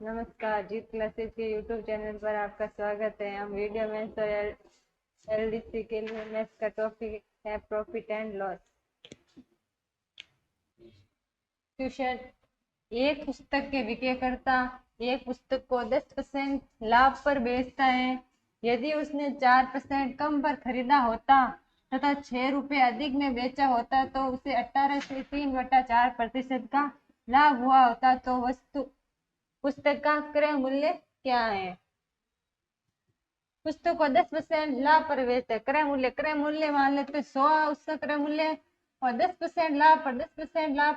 नमस्कार, जीत क्लासेस के YouTube channel पर आपका स्वागत है। हम वीडियो में एलडीसी के लिए मैथ्स का टॉपिक है प्रॉफिट एंड लॉस। क्वेश्चन, एक पुस्तक के विक्रेता एक पुस्तक को 10% लाभ पर बेचता है। यदि उसने 4% कम पर खरीदा होता तथा 6 रुपये अधिक में बेचा होता तो उसे 18 से 3/4% का लाभ हुआ होता। तो वस्तु पुस्तक का क्रय मूल्य क्या है? पुस्तक को 10% लाभ पर बेचते हैं। क्रय मूल्य मान लेते 100 उसका क्रय मूल्य, और 10% लाभ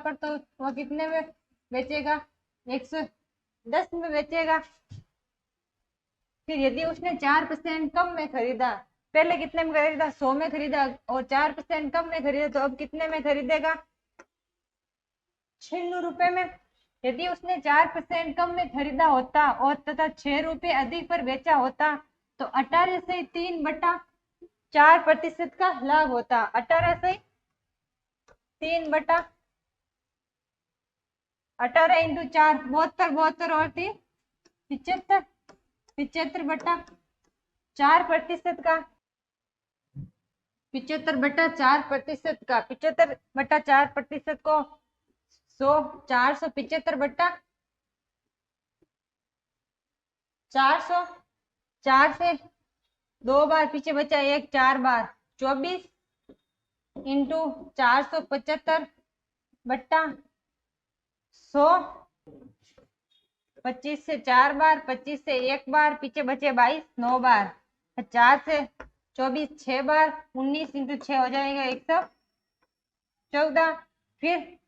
पर तो वो कितने में बेचेगा? 110 में बेचेगा। फिर यदि उसने 4% कम में खरीदा, पहले कितने में खरीदा? 100 में खरीदा, और 4% कम में खरीदा तो अब कितने में खरीदेगा? 96 रुपए में। यदि उसने 4% कम में खरीदा होता और तथा 6 रुपये अधिक पर बेचा होता तो 18 से 3/4% का लाभ होता। 18 से 3/18 इंटू 4 72 और 3 75 75/4% का 75/4% को 100 475 4 से 2 बार पीछे बचा, एक 4 बार 24 इंटू 475/100 25 से 4 बार, 25 से 1 बार पीछे बचे 22 9 बार, 4 से 24 6 बार, 19 इंटू 6 हो जाएगा 114। फिर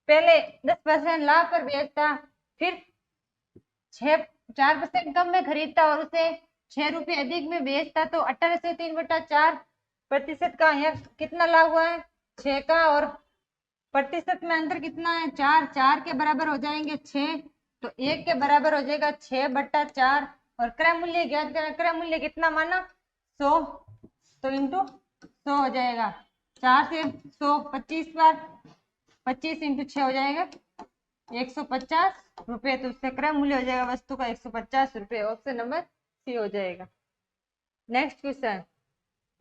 पहले 10% लाभ पर बेचता, फिर 4% कम में खरीदता और उसे 6 रुपये अधिक में बेचता तो 18 से 3/4% का यह कितना लाभ हुआ है? 6 का। और प्रतिशत में अंतर कितना है? 4 के बराबर हो जाएंगे 6, तो 1 के बराबर हो जाएगा 6/4। और क्रय मूल्य ज्ञात करना। क्रय मूल्य कितना माना? 100, तो इंटू 100 हो जाएगा। 4 से 100 25 बार, 25 इंटू 6 हो जाएगा 150 रुपये। तो उससे क्रय मूल्य हो जाएगा वस्तु का 150 रुपये। ऑप्शन नंबर सी हो जाएगा। नेक्स्ट क्वेश्चन,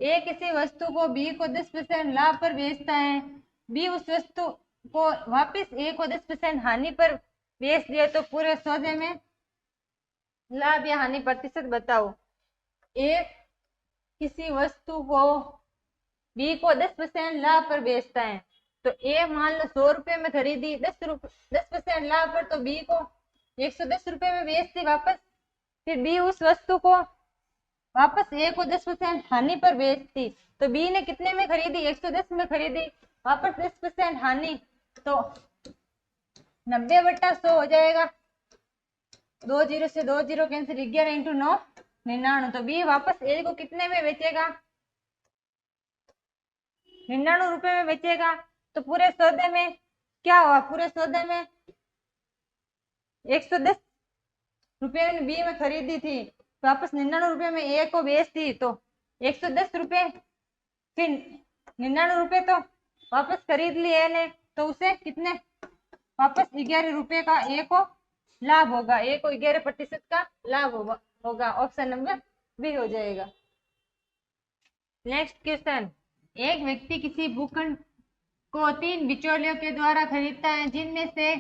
ए किसी वस्तु को बी को 10% लाभ पर बेचता है। बी उस वस्तु को वापस ए को 10% हानि पर बेच दिया तो पूरे सौदे में लाभ या हानि प्रतिशत बताओ। ए किसी वस्तु को बी को 10% लाभ पर बेचता है, तो ए मान लो 100 रुपये में खरीदी, 10% लाभ पर तो बी को 110 रुपये में बेचती वापस। फिर बी उस वस्तु को वापस ए को 10% हानि पर बेचती, तो बी ने कितने में खरीदी? 110 में खरीदी, वापस 10% हानि, तो 90/100 हो जाएगा। 2 0 से 2 0 कैंसिल, 11 इंटू 9 99। तो बी वापस ए को कितने में बेचेगा? 99 रुपए में बेचेगा। तो पूरे सौदे में क्या हुआ? पूरे सौदे में 110 रुपये में बी में खरीदी थी, वापस 99 रुपये में ए को बेचती तो 110 रुपये, फिर 99 रुपये तो वापस खरीद लिए ने, तो उसे कितने वापस 11 रुपये का ए को लाभ होगा। ए को 11% का लाभ होगा। ऑप्शन नंबर बी हो जाएगा। नेक्स्ट क्वेश्चन, एक व्यक्ति किसी भूखंड को 3 बिचौलियों के द्वारा खरीदता है जिनमें से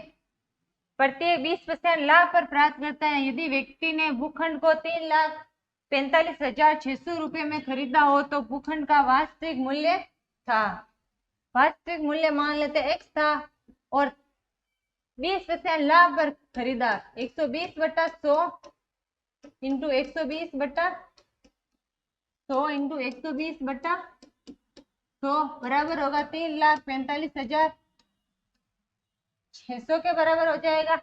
प्रत्येक 20% लाभ पर प्राप्त करता है। यदि व्यक्ति ने भूखंड को 3,45,600 रुपये में खरीदा हो तो भूखंड का वास्तविक मूल्य था। वास्तविक मूल्य मान लेते x था और 20% लाभ पर खरीदा। 120/100 इंटू 120/100 इंटू 120/100 बराबर होगा 3,45,600 के बराबर हो जाएगा।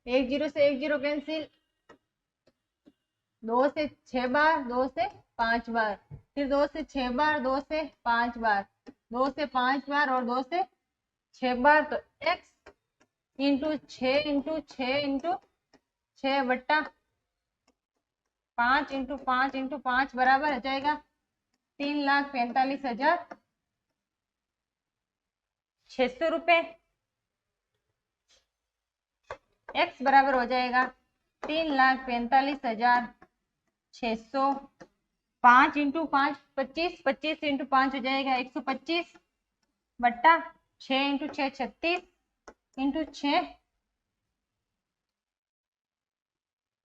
1 0 से 1 0 कैंसिल, 2 से 6 बार, 2 से 5 बार, फिर 2 से 6 बार, 2 से 5 बार, 2 से 5 बार और 2 से 6 बार, तो x into 6 into 6 into 6/5 into 5 into 5 बराबर हो जाएगा 3,45,600 रुपये। x बराबर हो जाएगा 3,45,600। 5 इंटू 5 25, 25 इंटू 5 हो जाएगा 125 बट्टा 6 इंटू 6 36 इंटू 6,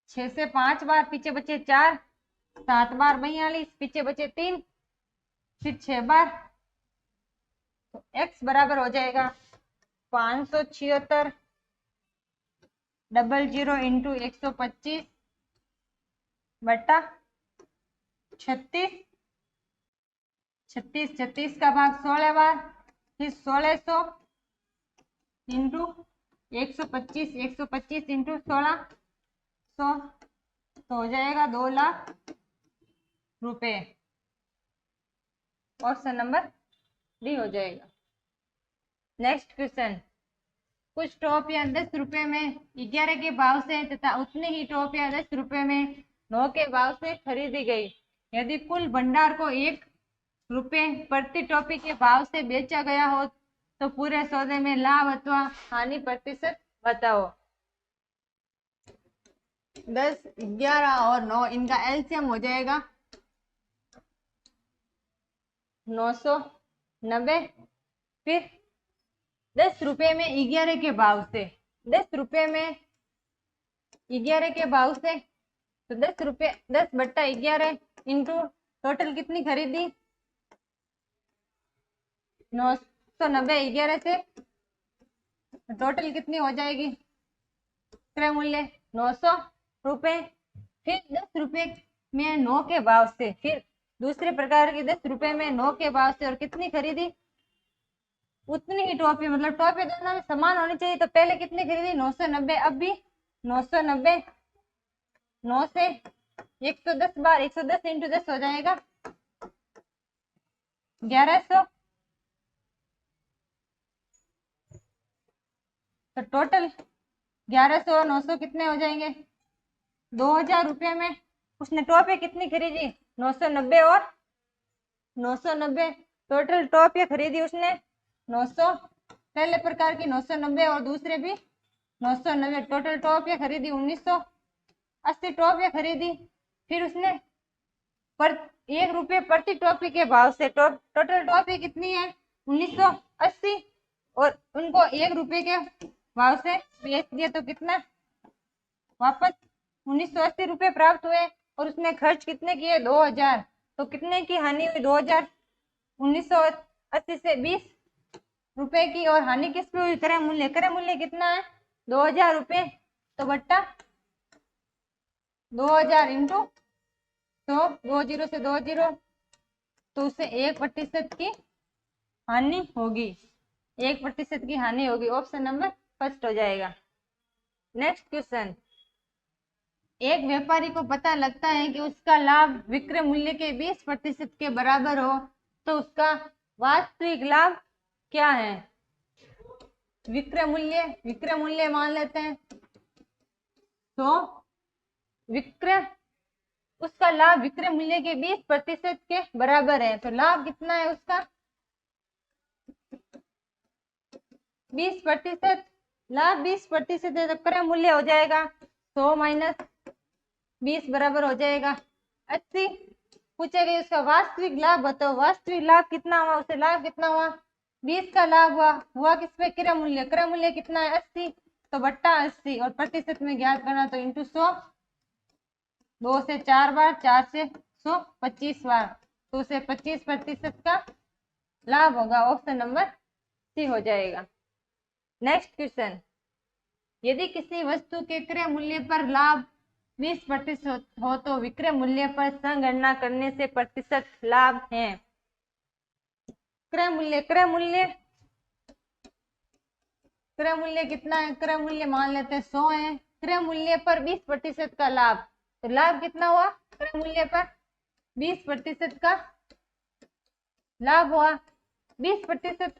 6 से 5 बार, पीछे बचे 4, 7 बार 42, पीछे बचे 3, फिर 6 बार। तो x बराबर हो जाएगा 576 00 इंटू 125 बट्टा 36, 36 36 का भाग 16 बार, फिर 1600 इंटू 125, 125 इंटू 1600, तो हो जाएगा 2 लाख रुपए। ऑप्शन नंबर डी हो जाएगा। नेक्स्ट क्वेश्चन, कुछ टॉफियां 10 रुपए में 11 के भाव से तथा उतनी ही टॉफियां 10 रुपए में 9 के भाव से खरीदी गई। यदि कुल भंडार को 1 रुपए प्रति टॉफी के भाव से बेचा गया हो तो पूरे सौदे में लाभ अथवा हानि प्रतिशत बताओ। 10, 11 और 9 इनका एलसीएम हो जाएगा 990। फिर 10 रुपए में 11 के भाव से, 10 रुपए में 11 के भाव से, तो 10 रुपए 10 बट्टा 11 इंटू टोटल कितनी खरीदी 990 11 से, टोटल कितनी हो जाएगी क्रय मूल्य 900 रुपए। फिर 10 रुपए में 9 के भाव से, फिर दूसरे प्रकार की 10 रुपए में 9 के भाव से और कितनी खरीदी उतनी ही टॉफी, मतलब टॉफी दोनों में समान होनी चाहिए। तो पहले कितनी खरीदी 990, अब भी 990, 9 से 110 बार, 110 इंटू 10 हो जाएगा 1100। तो टोटल 1100 और 900 कितने हो जाएंगे 2000 रुपये में उसने टॉफी कितनी खरीदी 990 और 990, टोटल टॉफी खरीदी उसने 900, पहले प्रकार की 990 और दूसरे भी 990, टोटल टॉफी खरीदी 1980 टॉफी खरीदी। फिर उसने पर 1 रुपये प्रति टॉफी के भाव से टोटल टॉफी कितनी है 1980 और उनको 1 रुपये के भाव से बेच दिया तो कितना वापस 1980 रुपये प्राप्त हुए और उसने खर्च कितने किए 2000, तो कितने की हानि हुई 2000, 1980 से 20 रुपए की, और हानि किस पे हुई क्रय मूल्य, क्रय मूल्य कितना है 2000 रुपये, तो बट्टा 2000 इंटू 100, 20 से 20, तो उससे 1% की हानि होगी, 1% की हानि होगी। ऑप्शन नंबर फर्स्ट हो जाएगा। नेक्स्ट क्वेश्चन, एक व्यापारी को पता लगता है कि उसका लाभ विक्रय मूल्य के 20% के बराबर हो तो उसका वास्तविक लाभ क्या है। विक्रय मूल्य मान लेते हैं, तो उसका लाभ विक्रय मूल्य के 20% के बराबर है, तो लाभ कितना है उसका 20%, लाभ 20% है तो क्रय मूल्य हो जाएगा 100 माइनस 20 बराबर हो जाएगा 80। पूछा गया उसका वास्तविक लाभ बताओ, वास्तविक लाभ कितना हुआ, उसे लाभ कितना हुआ 20 का लाभ हुआ किस पे क्रय मूल्य कितना है 80, तो बट्टा 80 और प्रतिशत में ज्ञात करना तो इंटू 100, 2 से 4 बार, 4 से 100 25 बार, तो उसे 25% का लाभ होगा। ऑप्शन नंबर सी हो जाएगा। नेक्स्ट क्वेश्चन, यदि किसी वस्तु के क्रय मूल्य पर लाभ 20% हो तो विक्रय मूल्य पर संगणना करने से प्रतिशत लाभ है। क्रय मूल्य कितना है, क्रय मूल्य मान लेते हैं 100 है, क्रय मूल्य पर 20% का लाभ, तो लाभ कितना हुआ क्रय मूल्य पर 20% का लाभ हुआ, 20%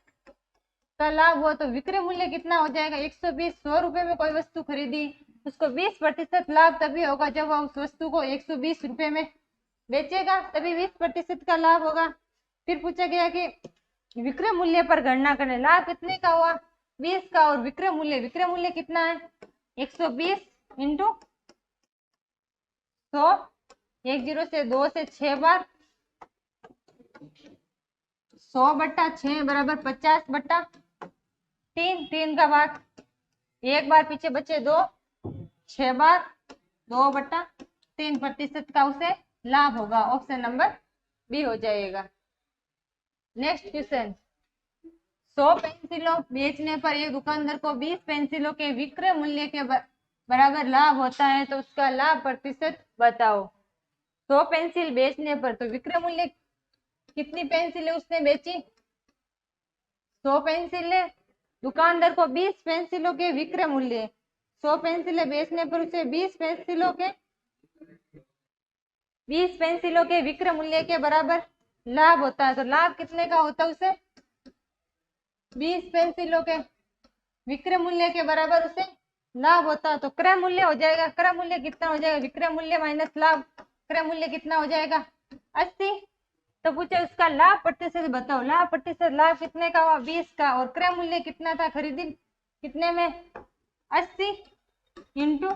का लाभ हुआ तो विक्रय मूल्य कितना हो जाएगा 120। 100 रुपए में कोई वस्तु खरीदी, उसको 20% लाभ तभी होगा जब वह उस वस्तु को 120 रुपए में बेचेगा, तभी 20% का लाभ होगा। फिर पूछा गया कि विक्रय मूल्य पर गणना करें, लाभ कितने का हुआ 20 का, और विक्रय मूल्य कितना है 120 इंटू 100, 1 0 से 2 से 6 बार, 100/6 बराबर 50/3, 3 का भाग, एक बार पीछे बचे 2, 6 बार 2/3% का उसे लाभ होगा। ऑप्शन नंबर बी हो जाएगा। नेक्स्ट क्वेश्चन, 100 पेंसिलों बेचने पर एक दुकानदार को 20 पेंसिलों के विक्रय मूल्य के बराबर लाभ होता है, तो उसका लाभ प्रतिशत बताओ। 100 पेंसिल बेचने पर, तो विक्रय मूल्य कितनी पेंसिलें उसने बेची, 100 पेंसिलें, दुकानदार को 20 पेंसिलों के विक्रय मूल्य, 100 पेंसिलें बेचने पर उसे 20 पेंसिलों के विक्रय मूल्य के बराबर लाभ होता है, तो लाभ कितने का होता है उसे, 20 पेंसिलों के विक्रय मूल्य के बराबर उसे लाभ होता है। तो क्रय मूल्य हो जाएगा, क्रय मूल्य कितना हो जाएगा, विक्रय मूल्य माइनस लाभ, क्रय मूल्य कितना हो जाएगा 80। तो पूछे उसका लाभ प्रतिशत बताओ, लाभ प्रतिशत, लाभ कितने का हुआ 20 का, और क्रय मूल्य कितना था खरीदी कितने में 80 इंटू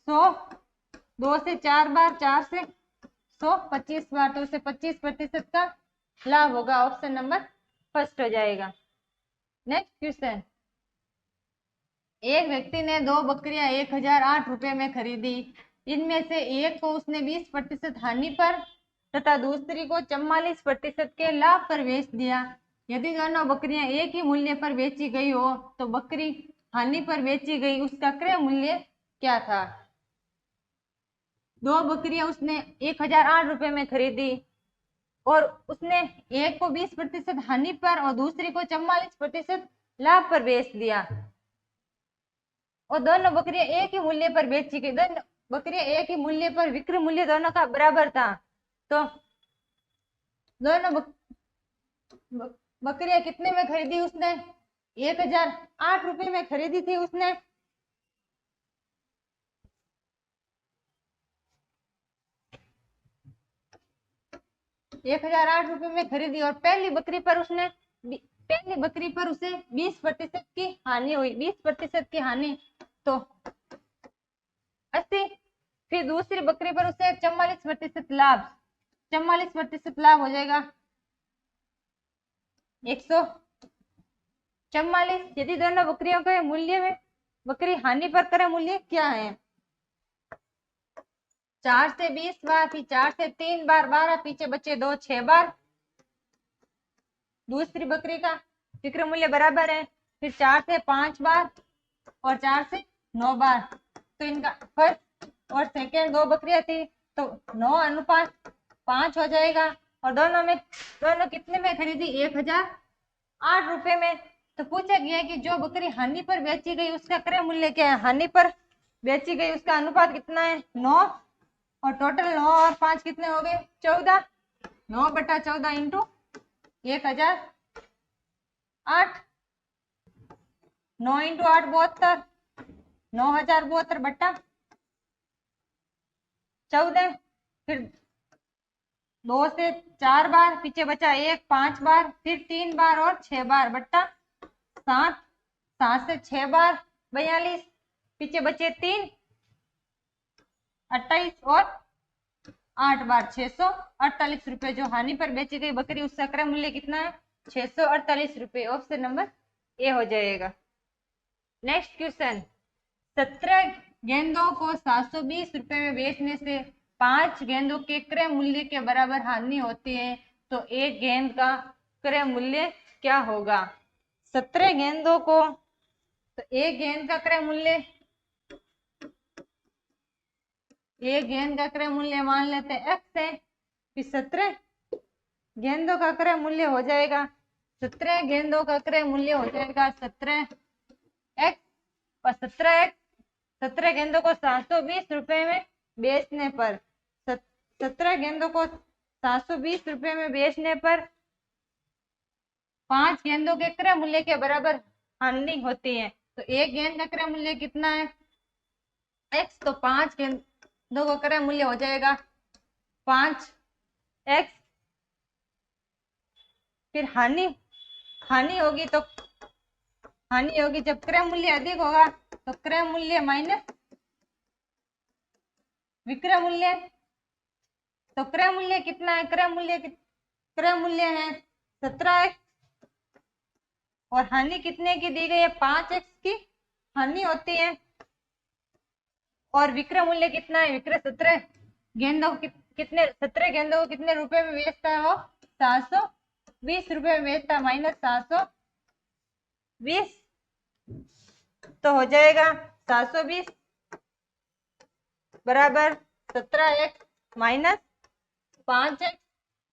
100, 2 से 4 बार, 4 से 100, 25 बार, तो उसे 25% का लाभ होगा। ऑप्शन नंबर फर्स्ट हो जाएगा। नेक्स्ट क्वेश्चन, एक व्यक्ति ने 2 बकरियां 1008 रुपए में खरीदी, इनमें से एक को उसने 20% हानि पर तथा दूसरी को 44% के लाभ पर बेच दिया। यदि दोनों बकरियां एक ही मूल्य पर बेची गई हो, तो बकरी हानि पर बेची गई उसका क्रय मूल्य क्या था। 2 बकरियां उसने 1008 रुपए में खरीदी और उसने एक को 20% हानि पर और दूसरी को 44% लाभ पर बेच दिया, और दोनों बकरियां एक ही मूल्य पर बेची गई, दोनों बकरियां एक ही मूल्य पर, विक्रय मूल्य दोनों का बराबर था, तो दोनों बकरियां कितने में खरीदी उसने, 1008 रुपए में खरीदी थी उसने। एक 1008 रुपए में खरीदी और पहली बकरी पर उसे 20% की हानि हुई, 20% की हानि, तो 80। फिर दूसरी बकरी पर उसे 44% लाभ, 44% लाभ हो जाएगा 144। यदि दोनों बकरियों के मूल्य में बकरी हानि पर क्रय मूल्य क्या है, 4 से 20 बार, फिर 4 से 3 बार 12, पीछे बचे 2, 6 बार, दूसरी बकरी का विक्रय मूल्य बराबर है, फिर 4 से 5 बार और 4 से 9 बार, तो इनका फर्स्ट और सेकेंड 2 बकरियां थी, तो 9:5 हो जाएगा। और दोनों कितने में खरीदी, 1008 रुपए में। तो पूछा गया कि जो बकरी हानि पर बेची गई उसका क्रय मूल्य क्या है, हानि पर बेची गई उसका अनुपात कितना है 9, और टोटल 9 और 5 कितने हो गए 14, 9/14 इंटू 1008, 9 इंटू 8 72, 9072/14। फिर 2 से 4 बार, पीछे बचा 1, 5 बार, फिर 3 बार और 6 बार बट्टा 7, 7 से 6 बार 42, पीछे बचे 3, 28 और 8 बार 648 रुपए। जो हानि पर बेची गई बकरी उसका क्रय मूल्य कितना है 648 रुपए। ऑप्शन नंबर ए हो जाएगा। नेक्स्ट क्वेश्चन, 17 गेंदों को 720 रुपए में बेचने से 5 गेंदों के क्रय मूल्य के बराबर हानि होती है, तो एक गेंद का क्रय मूल्य क्या होगा। 17 गेंदों को, तो एक गेंद का क्रय मूल्य, एक गेंद का क्रय मूल्य मान लेते हैं x है, फिर 17 गेंदों का क्रय मूल्य हो जाएगा, 17 गेंदों का क्रय मूल्य हो जाएगा 17x, और 17 गेंदों को 720 रुपए में बेचने पर, 17 गेंदों को 720 रुपए में बेचने पर 5 गेंदों के क्रय मूल्य के बराबर हानि होती है, तो एक गेंद का क्रय मूल्य कितना है x, तो 5 गेंदों का क्रय मूल्य हो जाएगा 5x। फिर हानि होगी, तो हानि होगी जब क्रय मूल्य अधिक होगा तो क्रय मूल्य माइनस विक्रय मूल्य, तो क्रय मूल्य कितना है, क्रय मूल्य है 17x और हानि कितने की दी गई है, 5x की हानि होती है। और विक्रय मूल्य कितना है, विक्रय 17 गेंदों कितने 17 गेंदों को कितने रुपए में बेचता है, वो 720 रुपए में बेचता है, माइनस 720 तो हो जाएगा 720 बराबर 17x माइनस 5x,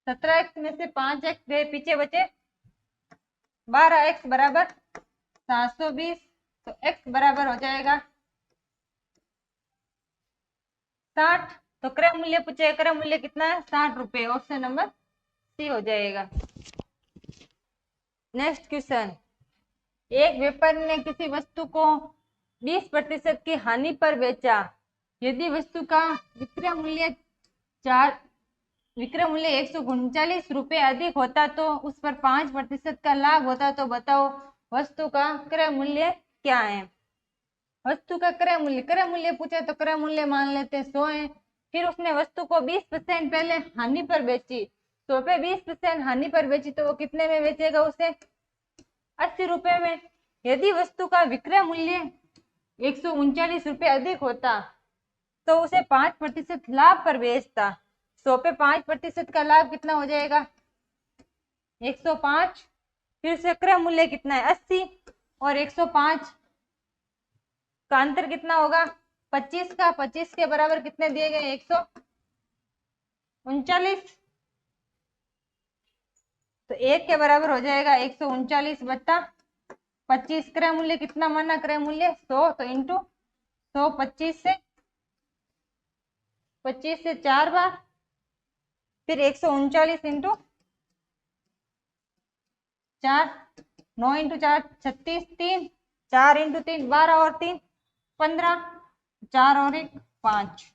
17x में से 5x गए पीछे बचे 12x बराबर 720, तो x बराबर हो जाएगा 60। तो क्रय मूल्य पूछे, क्रय मूल्य कितना है 60 रुपए, ऑप्शन नंबर सी हो जाएगा। नेक्स्ट क्वेश्चन, एक व्यापारी ने किसी वस्तु को 20% की हानि पर बेचा, यदि वस्तु का विक्रय मूल्य 139 रुपए अधिक होता तो उस पर 5% का लाभ होता, तो बताओ वस्तु का क्रय मूल्य क्या है। वस्तु का क्रय मूल्य पूछे तो क्रय मूल्य मान लेते 100 है, फिर उसने वस्तु को 20% पहले हानि पर बेची, 100 पे 20% हानि पर बेची तो वो कितने में बेचेगा, उसे 80 रुपए में। यदि वस्तु का विक्रय मूल्य 139 रुपए अधिक होता तो उसे 5% लाभ पर बेचता, 100 पे 5% का लाभ कितना हो जाएगा 105, फिर उसका क्रय मूल्य कितना है 80 और 105 का अंतर कितना होगा 25 का, 25 के बराबर कितने दिए गए 139, तो 1 के बराबर हो जाएगा 139 बट्टा 25। क्रय मूल्य कितना माना, क्रय मूल्य 100, तो इंटू 100 25 से 4 बार, फिर 139 इंटू 4, 9 इंटू 4 36, 3 4 इंटू 3 12 और 3 15, 4 और 1 5,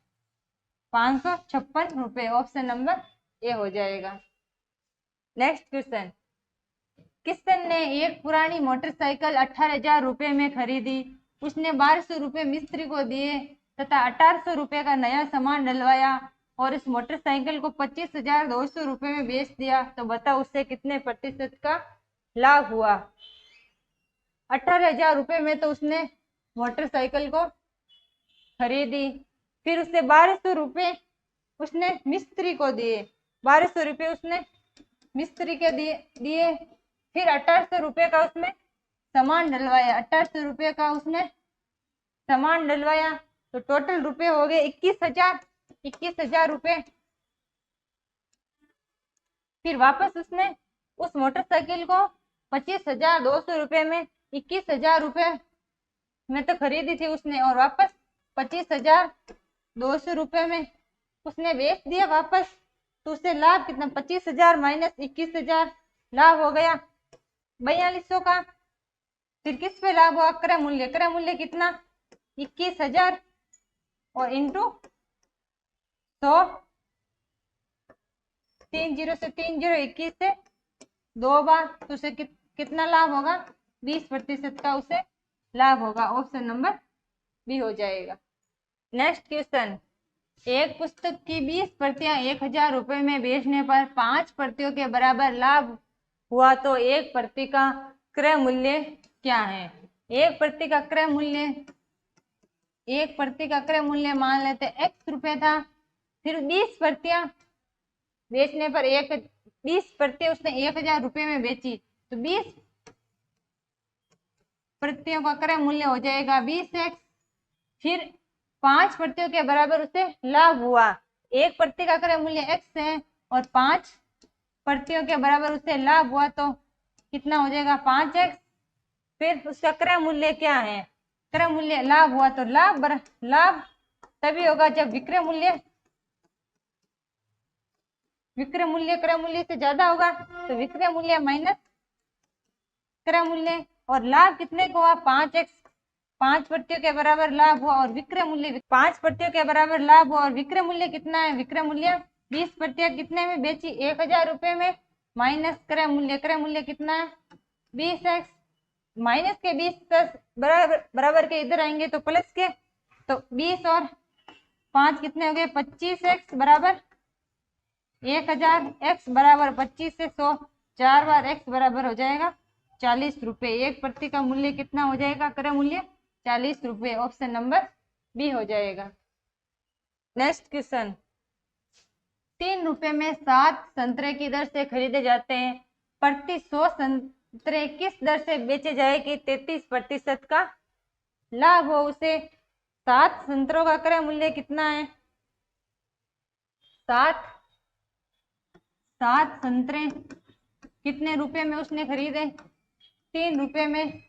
556 रुपए, ऑप्शन नंबर ए हो जाएगा। नेक्स्ट क्वेश्चन, किशन ने एक पुरानी मोटरसाइकिल 18,000 रुपए में खरीदी, उसने 1200 रुपए मिस्त्री को दिए तथा 1800 रुपए का नया सामान डलवाया और इस मोटरसाइकिल को 25,200 रुपए में बेच दिया, तो बताओ उससे कितने प्रतिशत का लाभ हुआ। 18,000 रुपए में तो उसने मोटरसाइकिल को खरीदी, फिर उससे 1200 रुपए उसने मिस्त्री को दिए, 1200 रुपए उसने मिस्त्री के दिए, फिर 1800 रुपए का उसमें सामान डलवाया, 1800 रुपए का उसने सामान डलवाया, तो टोटल रुपए हो गए 21,000 रुपए। फिर वापस उसने उस मोटरसाइकिल को 25,200 रुपए में 21,000 रुपए में तो खरीदी थी उसने, और वापस 25,200 रुपए में उसने बेच दिया वापस, तो उससे लाभ कितना 25,000 माइनस 21,000 लाभ हो गया 4200 का। फिर किस पे लाभ हुआ, क्रय मूल्य कितना 21,000 और इंटू 100, 30 से 21 से 2 बार, तो उसे कितना लाभ होगा 20% का उसे लाभ होगा, ऑप्शन नंबर बी हो जाएगा। नेक्स्ट क्वेश्चन, एक पुस्तक की 20 प्रतियां 1,000 रुपए में बेचने पर 5 प्रतियों के बराबर लाभ हुआ, तो एक प्रति का क्रय मूल्य क्या है। एक प्रति का क्रय मूल्य मान लेते x रुपए था, फिर 20 प्रतियां बेचने पर 20 प्रतियां उसने 1,000 रुपए में बेची, तो 20 प्रतियों का क्रय मूल्य हो जाएगा 20x, फिर 5 प्रतियों के बराबर उसे लाभ हुआ, एक प्रति का क्रय मूल्य x है और 5 प्रतियों के बराबर उसे लाभ हुआ, तो कितना हो जाएगा 5x, फिर उसका क्रय मूल्य क्या है, क्रय मूल्य लाभ हुआ, तो लाभ तभी होगा जब विक्रय मूल्य क्रय मूल्य से ज्यादा होगा, तो विक्रय मूल्य माइनस क्रय मूल्य, और लाभ कितने को हुआ 5x, 5 प्रतियों के बराबर लाभ हुआ और विक्रय मूल्य 5 प्रतियों के बराबर लाभ हुआ, और विक्रय मूल्य कितना है, विक्रय मूल्य 20 प्रतियां कितने में बेची 1,000 रुपए में, माइनस क्रय मूल्य कितना है 20x, माइनस के 20 प्लस बराबर के इधर आएंगे तो प्लस के, तो 20 और 5 कितने हो गए 25x बराबर 1000, x बराबर 25 से 100, 4 बार x बराबर हो जाएगा 40 रुपए। एक प्रति का मूल्य कितना हो जाएगा, क्रय मूल्य 40 रुपए। ऑप्शन नंबर बी हो जाएगा। नेक्स्ट क्वेश्चन, 3 रुपए में 7 संतरे की दर से खरीदे जाते हैं, प्रति 100 संतरे किस दर से बेचे जाए कि 33% का लाभ हो उसे। 7 संतरों का क्रय मूल्य कितना है, 7 संतरे कितने रुपए में उसने खरीदे, 3 रुपए में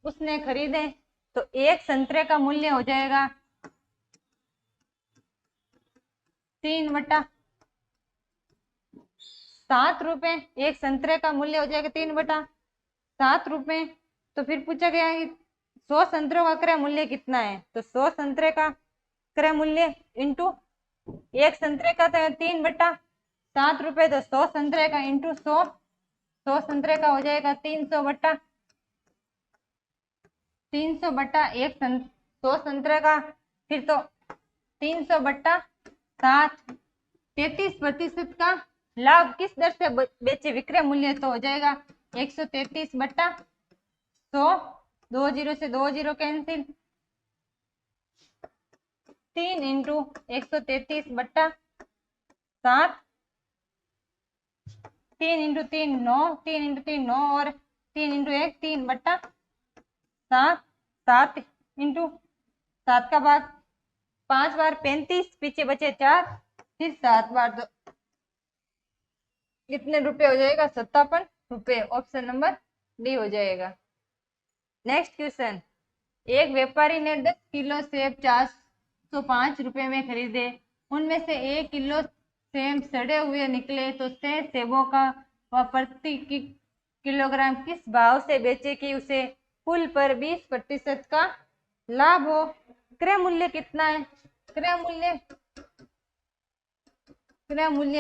उसने खरीदे, तो एक संतरे का मूल्य हो जाएगा 3/7 रुपए। एक संतरे का मूल्य हो जाएगा 3/7 रुपए। तो फिर पूछा गया है 100 संतरों का क्रय मूल्य कितना है, तो 100 संतरे का क्रय मूल्य इंटू एक संतरे का 3/7 रुपए, तो 100 संतरे का इंटू 100, 100 संतरे का हो जाएगा 300/300 एक 100 संतरे का, फिर तो 300/7, 33% का लाभ किस दर से बेचे, विक्रय मूल्य, तो हो जाएगा 133/100, 2 जीरो से 2 zero cancel, 3 into 133/7, 3 into 3 9, 3 into 3 9 और 3 इंटू 1 3/7, 7 इंटू 7 का भाग 5 बार 35, पीछे बचे 4, फिर 7 बार, तो कितने रुपए हो जाएगा 57 रुपए। ऑप्शन नंबर डी हो जाएगा। नेक्स्ट क्वेश्चन, एक व्यापारी ने 10 किलो सेब 405 रुपए में खरीदे, उनमें से 1 किलो सेब सड़े हुए निकले, तो शेष सेबों का वह प्रति किलोग्राम किस भाव से बेचे कि उसे कुल पर 20% का लाभ हो। क्रय मूल्य कितना है, क्रय मूल्य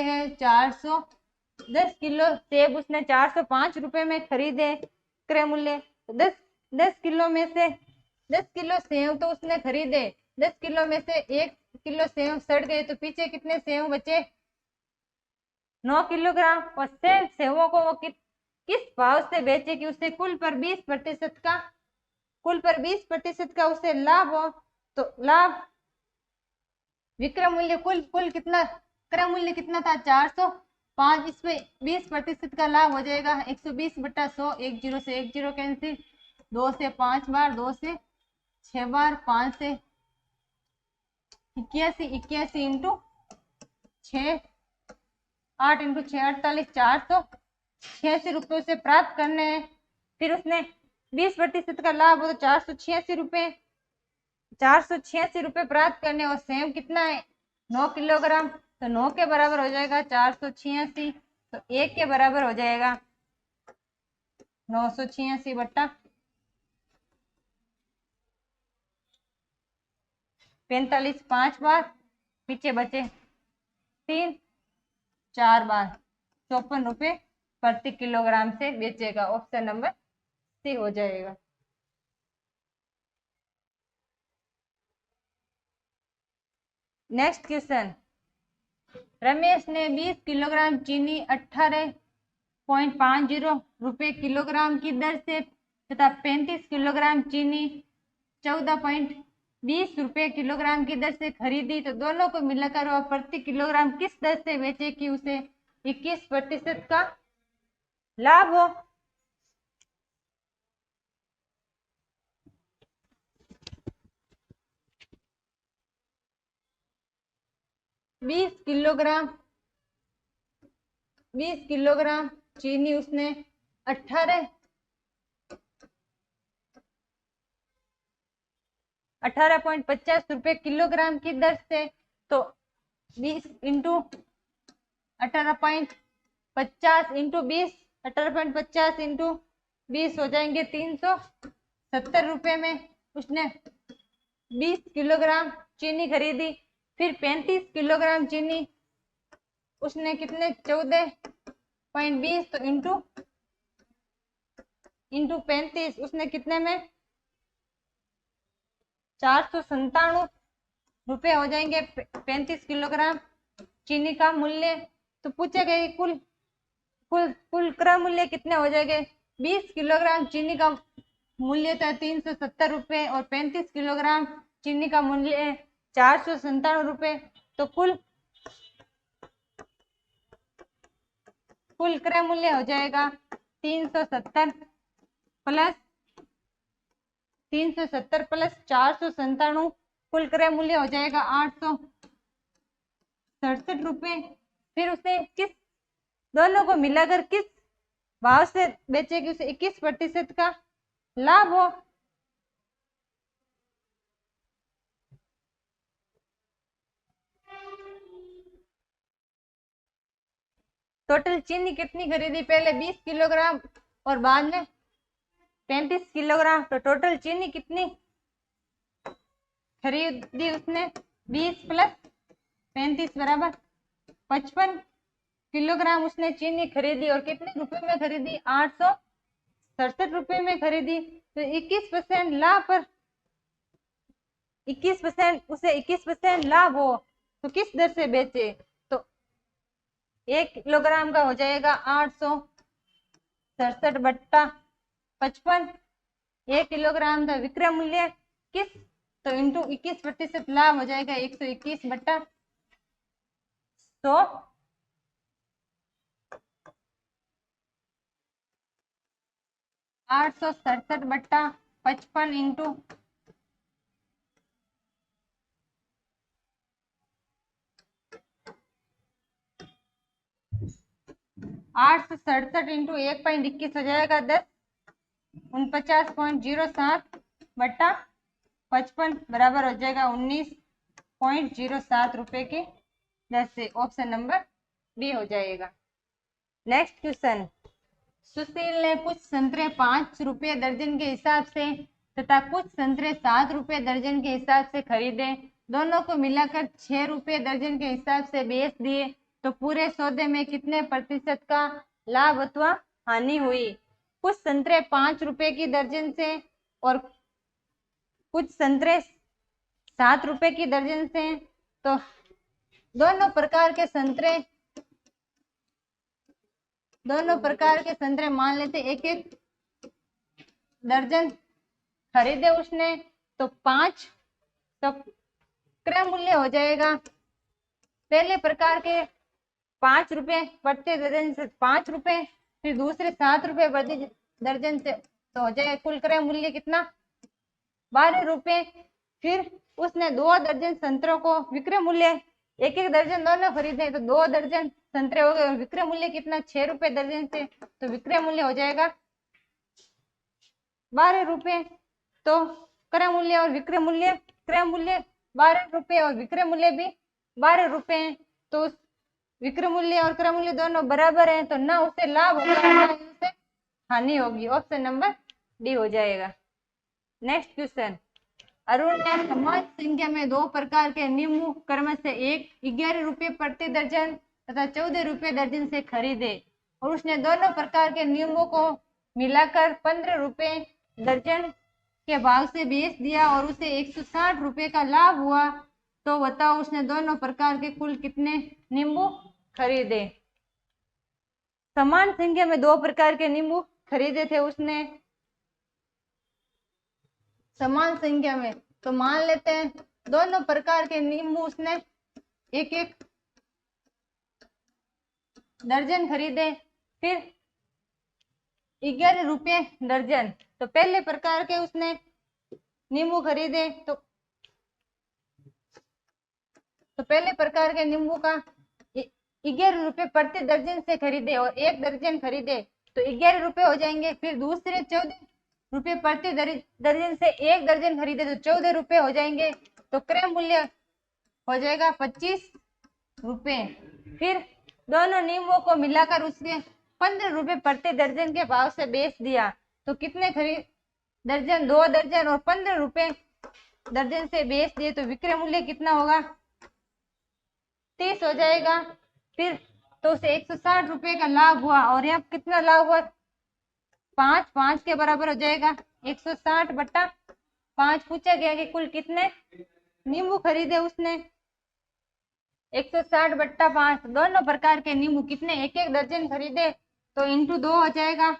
है 400। 10 किलो सेब उसने 405 रुपए में खरीदे, क्रय मूल्य 10 किलो में से 10 किलो सेव तो उसने खरीदे, 10 किलो में से 1 किलो सेव सड़ गए, तो पीछे कितने सेव बचे 9 किलोग्राम। और शेष सेवों को वो किस भाव से बेचे कि उसे कुल पर 20% का उसे लाभ हो। तो लाभ विक्रय मूल्य कुल कितना, क्रय मूल्य कितना था 405, इसमें 20% का लाभ हो जाएगा 120/100, 1 जीरो से 1 जीरो कैंसिल, 2 से 5 बार, 2 से 6 बार, 5 से 81, 81 इंटू 6, 8 इंटू 6 48, 486 रुपये उसे प्राप्त करने हैं। फिर उसने 20% का लाभ हो तो 486 रुपये प्राप्त करने, और सेम कितना है 9 किलोग्राम, तो 9 के बराबर हो जाएगा 486, तो 1 के बराबर हो जाएगा 986/45, 5 बार, पीछे बचे 3, 4 बार, 54 रुपये प्रति किलोग्राम से बेचेगा। ऑप्शन नंबर सी हो जाएगा। नेक्स्ट क्वेश्चन, रमेश ने 20 किलोग्राम चीनी 18.50 रुपए किलोग्राम की दर से तथा 35 किलोग्राम चीनी 14.20 रुपए किलोग्राम की दर से खरीदी, तो दोनों को मिलाकर वह प्रति किलोग्राम किस दर से बेचे कि उसे 21% का लाभ हो। बीस किलोग्राम चीनी उसने 18.50 रुपए किलोग्राम की दर से, तो 20 इंटू 18.50 इंटू 20, 18.50 इंटू 20 हो जाएंगे 370 रुपए में उसने 20 किलोग्राम चीनी खरीदी। फिर 35 किलोग्राम चीनी उसने कितने 14.20, तो इंटू इंटू 35, उसने कितने में 497 रुपये हो जाएंगे 35 किलोग्राम चीनी का मूल्य। तो पूछा गया कुल कुल कुल क्रय मूल्य कितने हो जाएंगे। 20 किलोग्राम चीनी का मूल्य था 370 रुपये और 35 किलोग्राम चीनी का मूल्य 497 रुपये। तो कुल क्रय मूल्य हो जाएगा 370 प्लस 497, कुल क्रय मूल्य हो जाएगा 867 रुपये। फिर उसे किस दोनों को मिलाकर किस भाव से बेचेगी, उसे 21% का लाभ हो। टोटल चीनी कितनी खरीदी, पहले 20 किलोग्राम और बाद में 35 किलोग्राम। तो टोटल चीनी कितनी खरीदी उसने, 20 प्लस 35 बराबर 55 किलोग्राम उसने चीनी खरीदी और कितने रुपए में खरीदी, 867 रुपये में खरीदी। तो 21% लाभ पर 21% उसे 21% लाभ हो तो किस दर से बेचे। तो 1 किलोग्राम का हो जाएगा 867 बट्टा 55, 1 किलोग्राम का विक्रय मूल्य किस, तो इंटू 21% लाभ हो जाएगा 121 बट्टा 100। 867 बट्टा 55 इंटू 867 इंटू 1.21 हो जाएगा 10, 49.07 बट्टा 55 बराबर हो जाएगा 19.07 रुपए की दर से। ऑप्शन नंबर बी हो जाएगा। नेक्स्ट क्वेश्चन, सुशील ने कुछ संतरे 5 रुपये दर्जन के हिसाब से तथा कुछ संतरे 7 रुपये दर्जन के हिसाब से खरीदे, दोनों को मिलाकर 6 रुपये दर्जन के हिसाब से बेच दिए। तो पूरे सौदे में कितने प्रतिशत का लाभ अथवा हानि हुई। कुछ संतरे 5 रुपये की दर्जन से और कुछ संतरे 7 रुपये की दर्जन से। तो दोनों प्रकार के संतरे मान लेते एक एक दर्जन खरीदे उसने। तो 5, तो क्रय मूल्य हो जाएगा पहले प्रकार के 5 रुपये प्रति दर्जन से 5 रुपये, फिर दूसरे 7 रुपये प्रति दर्जन से, तो हो जाएगा कुल क्रय मूल्य कितना 12 रुपये। फिर उसने 2 दर्जन संतरों को विक्रय मूल्य एक एक दर्जन दोनों खरीदे, तो 2 दर्जन संतरे हो गए और विक्रय मूल्य कितना 6 रुपये दर्जन से, तो विक्रय मूल्य हो जाएगा 12 रुपये। तो क्रय मूल्य और विक्रय मूल्य, क्रय मूल्य 12 रुपये और विक्रय मूल्य भी 12 रुपये। तो विक्रय मूल्य और क्रय मूल्य दोनों बराबर हैं, तो ना उसे लाभ होगा ना उसे हानि होगी। ऑप्शन नंबर डी हो जाएगा। नेक्स्ट क्वेश्चन, अरुण ने समान संख्या में 2 प्रकार के नींबू क्रम से 11 रुपये प्रति दर्जन तथा 14 रुपये दर्जन से खरीदे और उसने दोनों प्रकार के नींबू को मिलाकर 15 रुपये दर्जन के भाव से बेच दिया और उसे 160 रुपये का लाभ हुआ। तो बताओ उसने दोनों प्रकार के कुल कितने नींबू खरीदे। समान संख्या में 2 प्रकार के नींबू खरीदे थे उसने, समान संख्या में। तो मान लेते हैं दोनों प्रकार के नींबू उसने एक एक दर्जन खरीदे, फिर 11 रुपये दर्जन। तो पहले प्रकार के उसने नींबू खरीदे, तो पहले प्रकार के नींबू का 11 रुपये प्रति दर्जन से खरीदे और 1 दर्जन खरीदे तो 11 रुपये हो जाएंगे। फिर दूसरे 14 रुपये प्रति दर्जन से 1 दर्जन खरीदे तो 14 रुपये हो जाएंगे। तो क्रय मूल्य हो जाएगा 25 रुपये। फिर दोनों नींबू को मिलाकर उसके 15 रुपये प्रति दर्जन के भाव से बेच दिया। तो कितने खरीद दर्जन, 2 दर्जन और 15 रुपये दर्जन से बेच दिए, तो विक्रय मूल्य कितना होगा 30 हो जाएगा। फिर तो उसे 160 रुपये का लाभ हुआ और यहाँ कितना लाभ हुआ 5 5 के बराबर हो जाएगा 160 बट्टा 5। पूछा गया कि कुल कितने नींबू खरीदे उसने। 160 बट्टा 5 दोनों प्रकार के नींबू कितने, एक एक दर्जन खरीदे तो इंटू 2 हो जाएगा।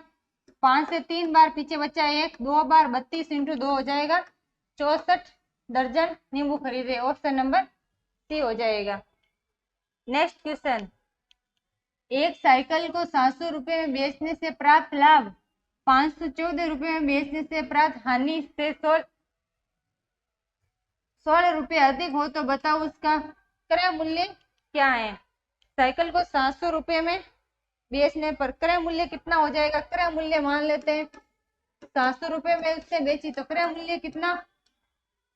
5 से 3 बार पीछे बचा 1, 2 बार 32 इंटू 2 हो जाएगा 64 दर्जन नींबू खरीदे। ऑप्शन नंबर सी हो जाएगा। नेक्स्ट क्वेश्चन, एक साइकिल को 700 रुपए में बेचने से प्राप्त लाभ 514 रुपए में बेचने से प्राप्त हानि से 16 रुपए अधिक हो तो बताओ उसका क्रय मूल्य क्या है। साइकिल को 700 रुपए में बेचने पर क्रय मूल्य कितना हो जाएगा। क्रय मूल्य मान लेते हैं 700 रुपए में उससे बेची तो क्रय मूल्य कितना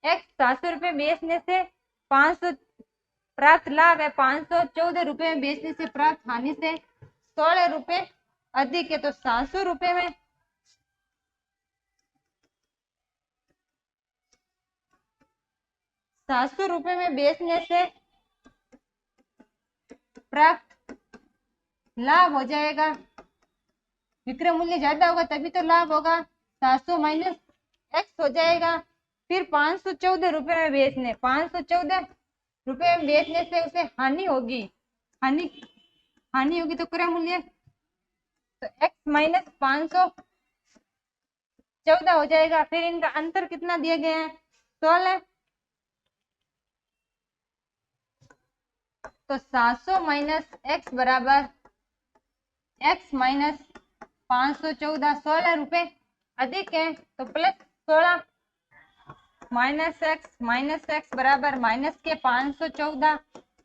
एक्स। 700 रुपए बेचने से 500 प्राप्त लाभ है 514 रुपए में बेचने से प्राप्त हानि से 16 रुपए अधिक है। तो 700 रुपए में 700 रुपए में बेचने से प्राप्त लाभ हो जाएगा, विक्रय मूल्य ज्यादा होगा तभी तो लाभ होगा, 700 माइनस एक्स हो जाएगा। फिर 514 रुपए में बेचने 514 रुपए में बेचने से उसे हानि होगी, हानि होगी तो क्रय मूल्य तो एक्स माइनस 514 हो जाएगा। फिर इनका अंतर कितना दिया गया है 16, तो 700 माइनस एक्स बराबर एक्स माइनस 514। 16 रुपए अधिक है तो प्लस 16 माइनस एक्स बराबर माइनस के 514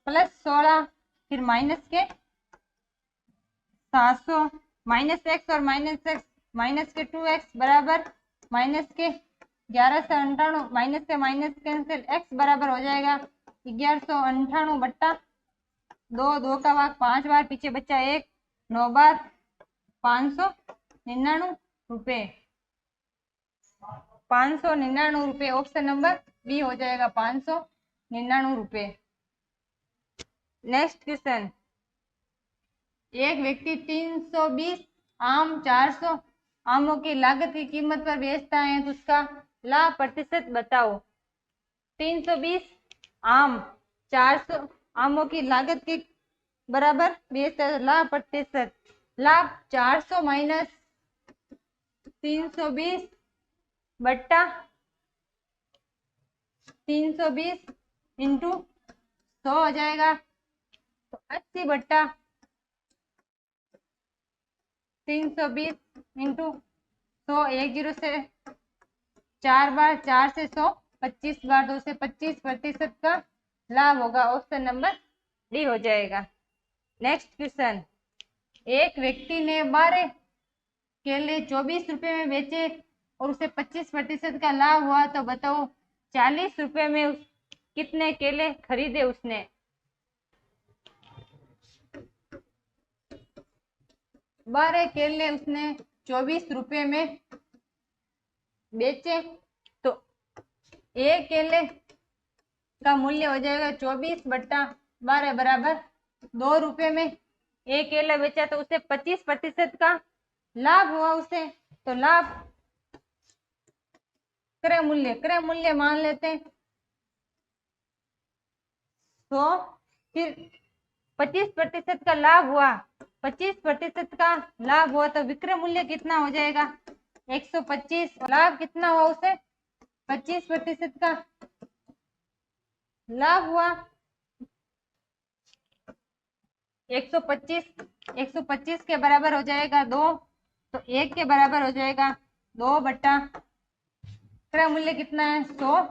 प्लस 16 फिर माइनस के 700 माइनस एक्स और माइनस के 2x बराबर माइनस के 1198 माइनस से माइनस कैंसिल x बराबर हो जाएगा 1198 बट्टा 2, 2 का भाग 5 बार पीछे बच्चा 1, 9 बार 599 रुपए 599 रुपए। ऑप्शन नंबर बी हो जाएगा 599 रुपए। नेक्स्ट क्वेश्चन, एक व्यक्ति 320 आम 400 आमों की लागत की कीमत पर बेचता है तो उसका लाभ प्रतिशत बताओ। 320 आम 400 आमों की लागत के बराबर बेचता है, लाभ प्रतिशत लाभ 400 माइनस 320 बट्टा 320 इंटू 100 हो जाएगा तो 80 बट्टा 320 इंटू 100, 1 0 से 4 बार 4 से 100 25 बार 2 से 25% का लाभ होगा। ऑप्शन नंबर डी हो जाएगा। नेक्स्ट क्वेश्चन, एक व्यक्ति ने 12 केले 24 रुपए में बेचे और उसे 25% का लाभ हुआ तो बताओ 40 रुपए में कितने केले खरीदे उसने। 12 केले उसने 24 रुपए में बेचे तो एक केले का मूल्य हो जाएगा 24 बट्टा 12 बराबर 2 रुपए में। एक केला बेचा तो उसे 25% का लाभ हुआ उसे, तो लाभ क्रय मूल्य मान लेते हैं 100, फिर 25% का लाभ हुआ, 25% का लाभ हुआ तो विक्रय मूल्य कितना हो जाएगा 125। लाभ कितना हुआ उसे 25% का लाभ हुआ 125 के बराबर हो जाएगा 2, तो 1 के बराबर हो जाएगा 2 बट्टा क्रय मूल्य कितना है 100,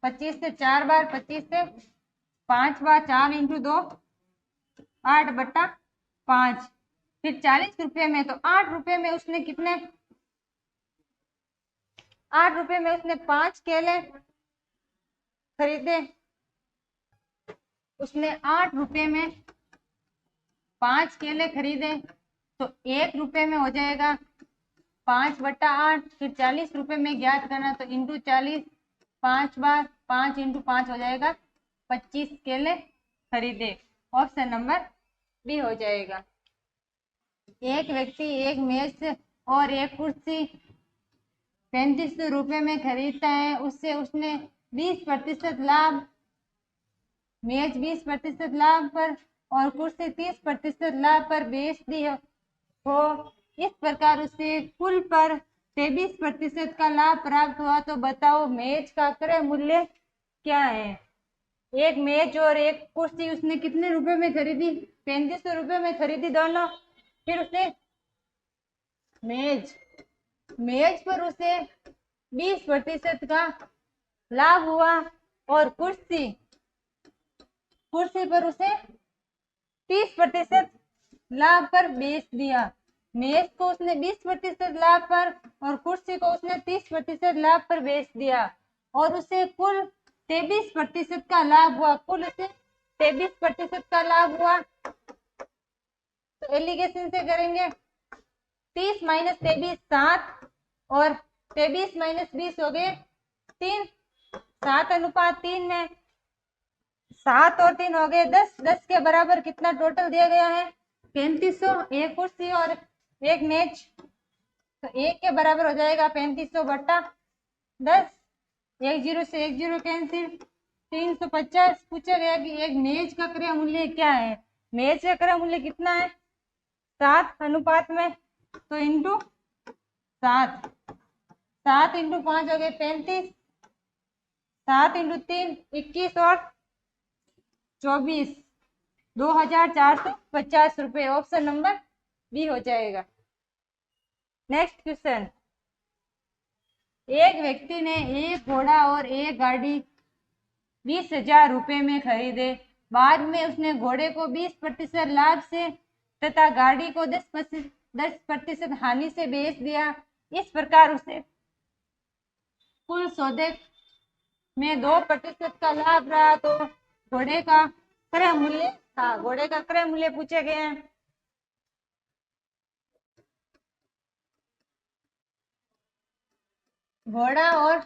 25 से 4 बार 25 से 5 बार 4 इंटू 2 8 बट्टा 5, फिर 40 रुपए में तो 8 रुपए में उसने कितने 8 रुपए में उसने 5 केले खरीदे। उसने 8 रुपए में 5 केले खरीदे तो 1 रुपए में हो जाएगा 5 बट्टा 8, फिर 40 रुपए में ज्ञात करना तो इंटू 40 5 बार 5 इंटू 5 हो जाएगा 25 केले खरीदे। ऑप्शन नंबर बी हो जाएगा। एक व्यक्ति एक मेज और एक कुर्सी 3500 रुपये में खरीदता है, उससे उसने 20% लाभ, मेज 20% लाभ पर और कुर्सी 30% लाभ पर बेच दी हो, इस प्रकार उसे कुल पर 23% का लाभ प्राप्त हुआ। तो बताओ मेज का क्रय मूल्य क्या है। एक मेज और एक कुर्सी उसने कितने रुपए में खरीदी, 3500 रुपये में खरीदी दोनों। फिर उसे मेज मेज पर उसे 20% का लाभ हुआ और कुर्सी पर उसे 30% लाभ पर बेच दिया। मेज को उसने 20% लाभ पर और कुर्सी को उसने 30% लाभ पर बेच दिया और उसे कुल 23% का लाभ हुआ। कुल उसे 23% का लाभ हुआ। तो एलिगेशन से करेंगे, 30 माइनस 23 7 और 23 माइनस 20 हो गए 3, 7:3 है, 7 और 3 हो गए 10, 10 के बराबर कितना टोटल दिया गया है 3500, एक कुर्सी और एक मेज, तो एक के बराबर हो जाएगा 3500 बट्टा 10, एक जीरो से एक जीरो कैंसिल, 350। पूछा गया कि एक मेज का क्रय मूल्य क्या है। मेज का क्रय मूल्य कितना है 7 में, तो इंटू 7, 7 इंटू 5 हो गए 35, 7 इंटू 3 21 और 24, 2450 रुपये। ऑप्शन नंबर बी हो जाएगा। नेक्स्ट क्वेश्चन, एक व्यक्ति ने एक घोड़ा और एक गाड़ी 20,000 रुपये में खरीदे। बाद में उसने घोड़े को 20% लाभ से तथा गाड़ी को 10% हानि से बेच दिया। इस प्रकार उसे कुल सौदे में 2% का लाभ रहा। तो घोड़े का क्रय मूल्य था, घोड़े का क्रय मूल्य पूछे गए हैं। घोड़ा और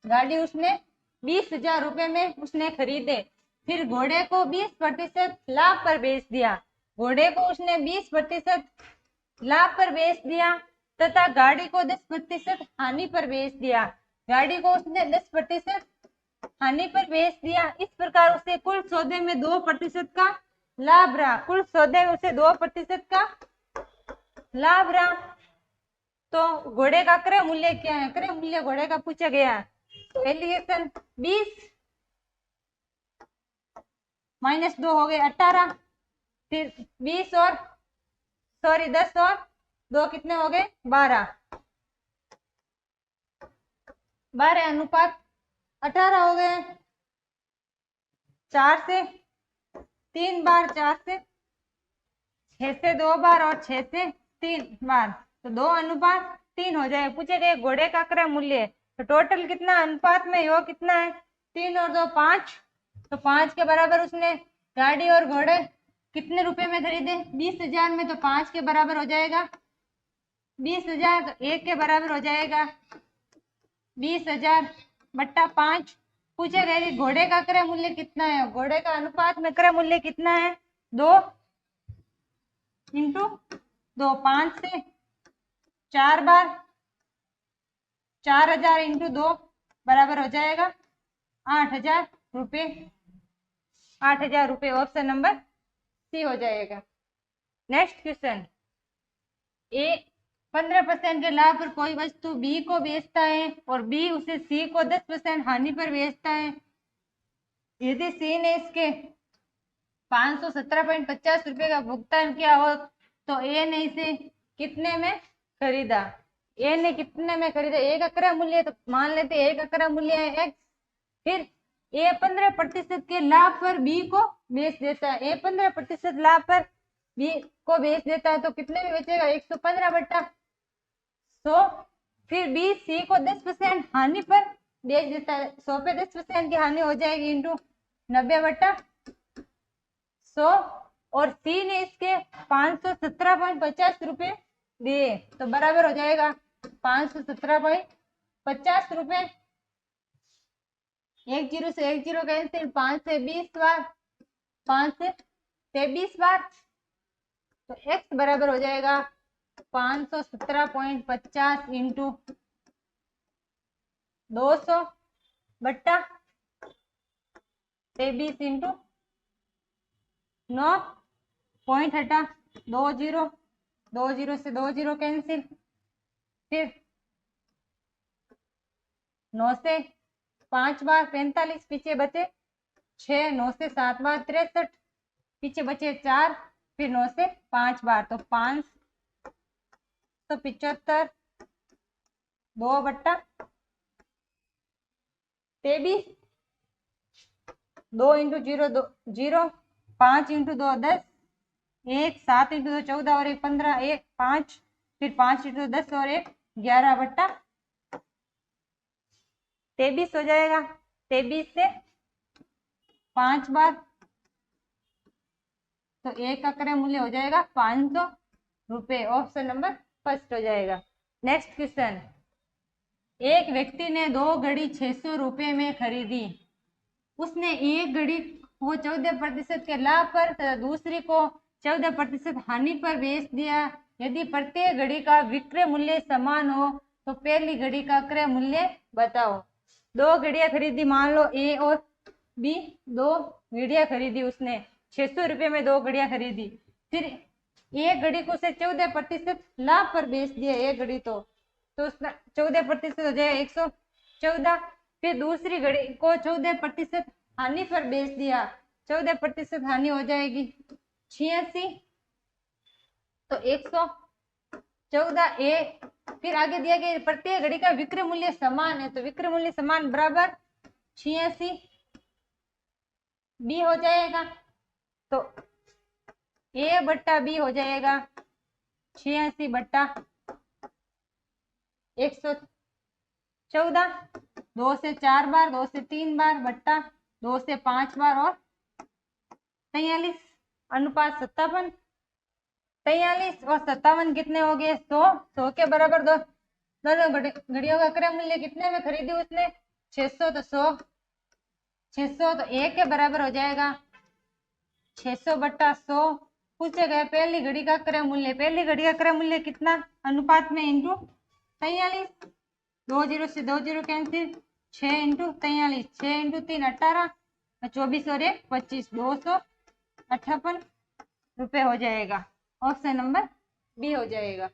गाड़ी उसने 20,000 रुपये में उसने खरीदे, फिर घोड़े को 20% लाभ पर बेच दिया। घोड़े को उसने 20% लाभ पर बेच दिया तथा गाड़ी को 10% हानि पर बेच दिया। गाड़ी को उसने 10% हानि पर बेच दिया। इस प्रकार उसे कुल सौदे में 2% का लाभ रहा। कुल सौदे में उसे 2% का लाभ रहा। तो घोड़े का क्रय मूल्य क्या है, क्रय मूल्य घोड़े का पूछा गया। तो एलिगेशन 20 माइनस 2 हो गए 18, फिर 20 और 10 और 2 कितने हो गए 12, 12:18 हो गए। 4 से 3 बार, 4 से 6 से 2 बार और 6 से 3 बार, तो 2:3 हो जाए। पूछे गए घोड़े का क्रय मूल्य, तो टोटल कितना अनुपात में योग कितना है 3 और 2 5, तो 5 के बराबर उसने गाड़ी और घोड़े कितने रुपए में खरीदे 20,000 में, तो 5 के बराबर हो जाएगा 20,000, तो 1 के बराबर हो जाएगा 20,000 बट्टा 5। पूछे गए कि घोड़े का क्रय मूल्य कितना है, घोड़े का अनुपात में क्रय मूल्य कितना है 2 इंटू 2, 5 से 4 बार, 4,000 इंटू 2 बराबर हो जाएगा 8,000 रुपये, 8,000 रुपये। ऑप्शन नंबर सी हो जाएगा। नेक्स्ट क्वेश्चन, ए 15% के लाभ पर कोई वस्तु बी को बेचता है और बी उसे सी को 10% हानि पर बेचता है। यदि सी ने इसके 517.50 रुपये का भुगतान किया हो तो ए ने इसे कितने में खरीदा। ए ने कितने में खरीदा, ए का क्रय मूल्य, तो मान लेते ए का क्रय मूल्य है एक्स, फिर ए 15% के लाभ पर बी को बेच देता है। ए 15% लाभ पर बी को बेच देता है, तो कितने में बेचेगा 115 बट्टा 100, फिर बी सी को 10% हानि पर बेच देता है। 100 पे 10% की हानि हो जाएगी इंटू 90 बट्टा 100, और सी ने इसके 517.50 रुपये दिए, तो बराबर हो जाएगा 517.50 रुपये। एक जीरो से एक जीरो कैंसिल, 5 से 20 बार, 5 से 23 बार, तो x बराबर हो जाएगा 517.50 इंटू 200 बट्टा 23 इंटू 9 पॉइंट हटा 20, 20 से 20 कैंसिल, फिर 9 से 5 बार 45, पीछे बचे 6, 9 से 7 बार 63, पीछे बचे 4, फिर 9 से 5 बार, तो 575 2 बट्टा 23, 2 इंटू 0 0, 5 इंटू 2 10, 1 7 इंटू 2 14 और 1 15, 1 5, फिर 5 इंटू 10 और 1 11 बट्टा 23 हो जाएगा। 23 से 5 बार, तो एक का क्रय मूल्य हो जाएगा 500 रुपये। ऑप्शन नंबर फर्स्ट हो जाएगा। नेक्स्ट क्वेश्चन, एक व्यक्ति ने 2 घड़ी 600 रुपये में खरीदी। उसने एक घड़ी को 14% के लाभ पर तथा दूसरी को 14% हानि पर बेच दिया। यदि प्रत्येक घड़ी का विक्रय मूल्य समान हो तो पहली घड़ी का क्रय मूल्य बताओ। 2 घड़ियां खरीदी, मान लो ए और बी, 2 घड़ियां खरीदी उसने, 600 रुपये में 2 घड़ियां खरीदी। फिर एक घड़ी को उसे 14% लाभ पर बेच दिया, एक घड़ी तो उसका 14% हो जाएगा 114। फिर दूसरी घड़ी को 14% हानि पर बेच दिया, 14% हानि हो जाएगी 86, तो 114 ए। फिर आगे दिया गया प्रत्येक घड़ी का विक्रय मूल्य समान है, तो विक्रय मूल्य समान बराबर 86 बी हो जाएगा, तो ए बट्टा बी हो जाएगा 86 बट्टा 114, 2 से 4 बार, 2 से 3 बार बट्टा 2 से 5 बार और 43, अनुपात 57। 43 और 57 कितने हो गए? 100। 100 के बराबर दोनों घड़ियों का क्रय मूल्य कितने में खरीदी उसने? 600, तो 100 600, तो ए के बराबर हो जाएगा 600 बट्टा 100। पूछे गए पहली घड़ी का क्रय मूल्य, पहली घड़ी का क्रय मूल्य कितना? अनुपात में इंटू 43, 20 से 20 कैंसिल, 6 इंटू 43, 6 इंटू 3 18, 24 और 1 25, 258 रुपये हो जाएगा। ऑप्शन नंबर बी हो जाएगा।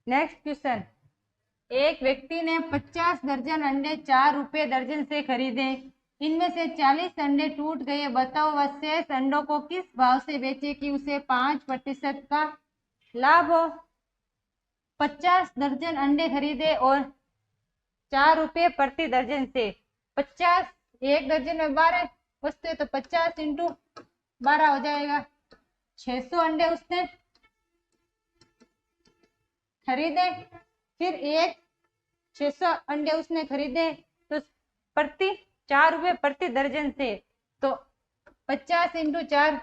नेक्स्ट क्वेश्चन, एक व्यक्ति ने 50 दर्जन अंडे 4 रुपये दर्जन से खरीदे। इनमें से 40 अंडे टूट गए। बताओ वह शेष अंडों को किस भाव से बेचे कि उसे 5% का लाभ हो। 50 दर्जन अंडे खरीदे और 4 रुपये प्रति दर्जन से। 50, एक दर्जन में 12 बचते, तो 50 इंटू 12 हो जाएगा 600 अंडे उसने खरीदे। फिर एक 600 अंडे उसने खरीदे, तो प्रति 4 रुपये प्रति दर्जन से, तो 50 इंटू 4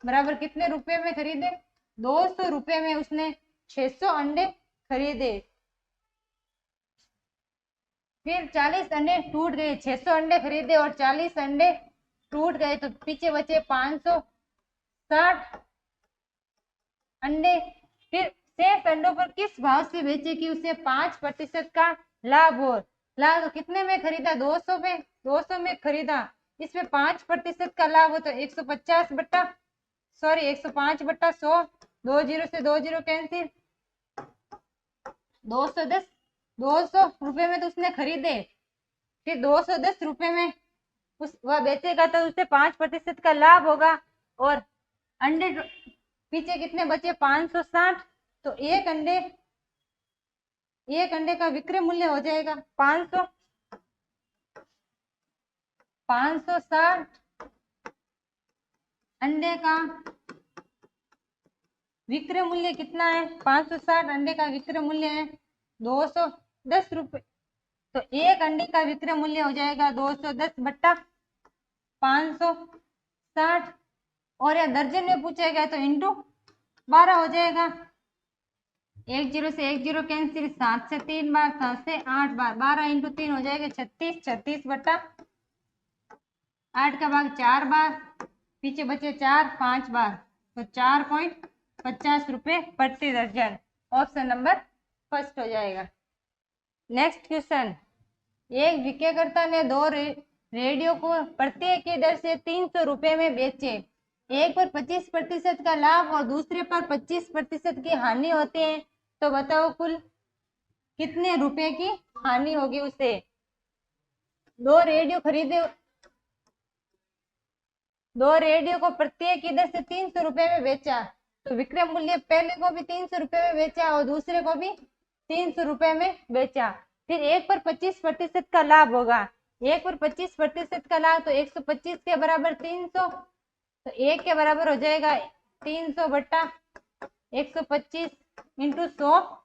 बराबर कितने रुपए में खरीदे? 200 रुपये में उसने 600 अंडे खरीदे। फिर 40 अंडे टूट गए, 600 अंडे खरीदे और 40 अंडे टूट गए, तो पीछे बचे 560 अंडे। फिर शेष अंडों पर किस भाव से बेचे कि उसे 5% का लाभ हो। लाभ तो कितने में खरीदा? 200 में, 200 में खरीदा। इसमें 5% का लाभ हो तो 150 बट्टा 105 बट्टा 100, 20 से 20 कैंसिल, 210, 200 रुपये में तो उसने खरीदे। फिर 210 रुपये में वह बेचेगा तो उसे 5% का लाभ होगा। और अंडे पीछे कितने बचे? 560, तो एक अंडे का विक्रय मूल्य हो जाएगा 560 अंडे का विक्रय मूल्य कितना है? 560 अंडे का विक्रय मूल्य है 210 रुपये, तो एक अंडे का विक्रय मूल्य हो जाएगा 210 बट्टा 560। और यह दर्जन में पूछा गया तो इंटू 12 हो जाएगा। 10 से 10 कैंसिल, 7 से 3 बार, 7 से 8 बार, 12 इंटू 3 हो जाएगा 36, 36 बट्टा 8 का भाग 4 बार, पीछे बचे 4 5 बार, तो 4.5 50 रुपए प्रति दर्जन। ऑप्शन नंबर फर्स्ट हो जाएगा। नेक्स्ट क्वेश्चन, एक विक्रेता ने दो रेडियो को प्रत्येक की दर से 300 रुपए में बेचे। एक पर 25% का लाभ और दूसरे पर 25% की हानि होती है, तो बताओ कुल कितने रुपए की हानि होगी उसे। दो रेडियो खरीदे, दो रेडियो को प्रत्येक की दर से 300 रुपए में बेचा, तो विक्रय मूल्य पहले को भी 300 रुपए में बेचा और दूसरे को भी 300 रुपए में बेचा। फिर एक पर 25% का लाभ होगा, एक पर 25% का लाभ तो 125 के बराबर 300, तो एक के बराबर हो जाएगा 300 बट्टा 125 इंटू 100,